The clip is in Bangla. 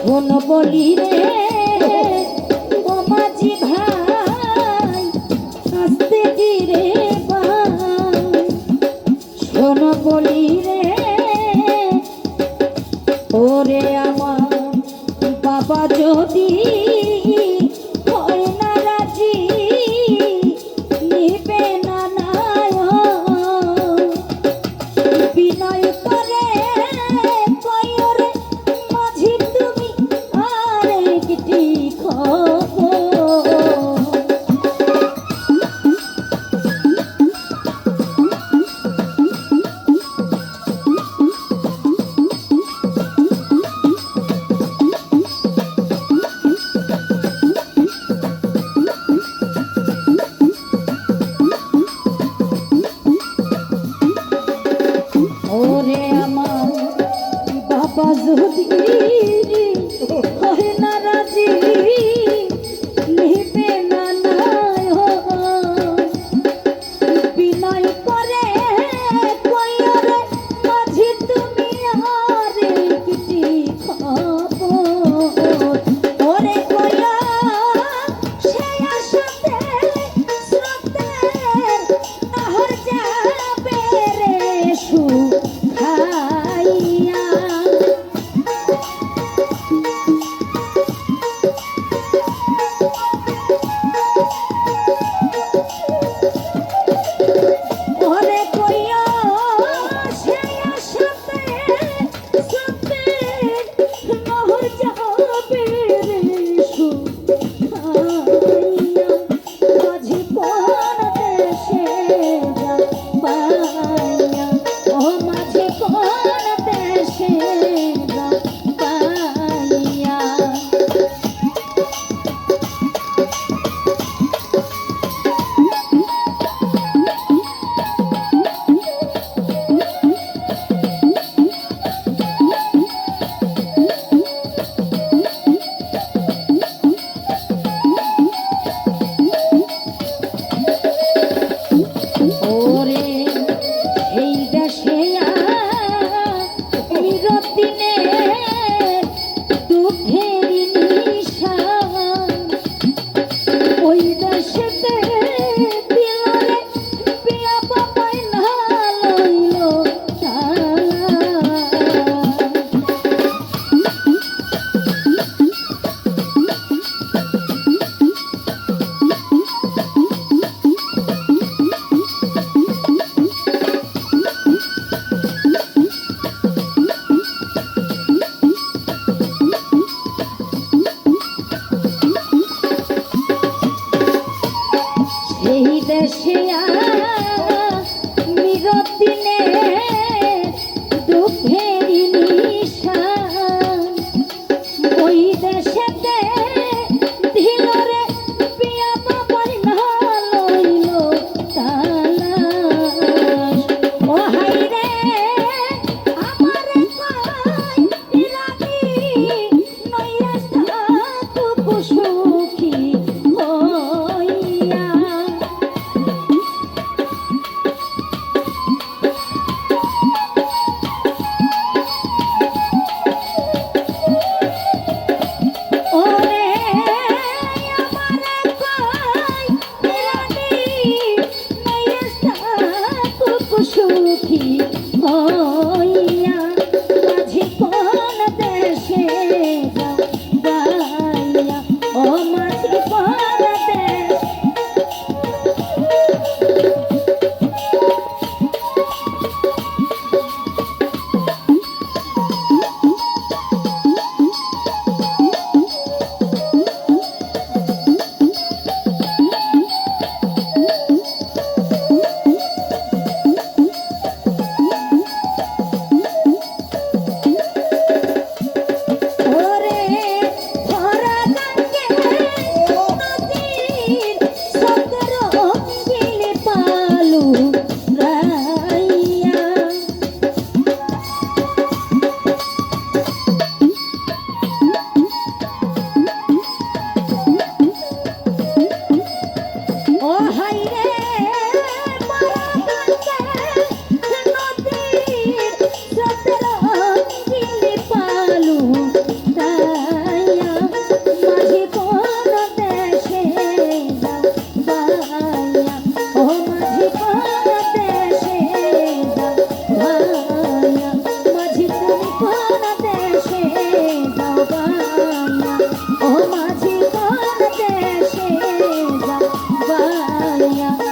শোন বলি রে ও মাঝি ভাই আস্তে ধীরে ভাই শোন বলি রে ওরে আমার বাবা যদি হয় না রাজি নিবে না বিনয় করে কয়রে মাঝি তুমি আর একটি ওরে আমার বাবা যদি হয় না রাজি নিবে না বিনয় করে কয়রে মাঝি তুমি আর একটি খবর ওরে কয়া সে আশাতে স্রোতের নহর যাবে রে শুকাইয়া ওরে কইয়া সে আশাতে স্রোতের নহর যাবে রে শুকাইয়া মাঝি কোন দেশে যাবাইয়া ও মাঝি কোন দেশে যাবাইয়া ওরে এই দেশে নিরতিনে দুঃখের নিশান ওই দেশেতে দিলরে বিয়া বাবাই না লইল সেই দেশে নিরতিনে দুঃখের নিশান ওই দেশেতে দিলরে বিয়া বাবাই না লইল তালাশ ও হাই রে আমারে কয় রানী নইয়া থাকুক সুখী হইয়া ওরে আমারে কয় রানী নইয়া থাকুক সুখী হইয়া মাঝি কোন দেশে যাবাইয়া ও মাঝি কোন দেশ পাইয়া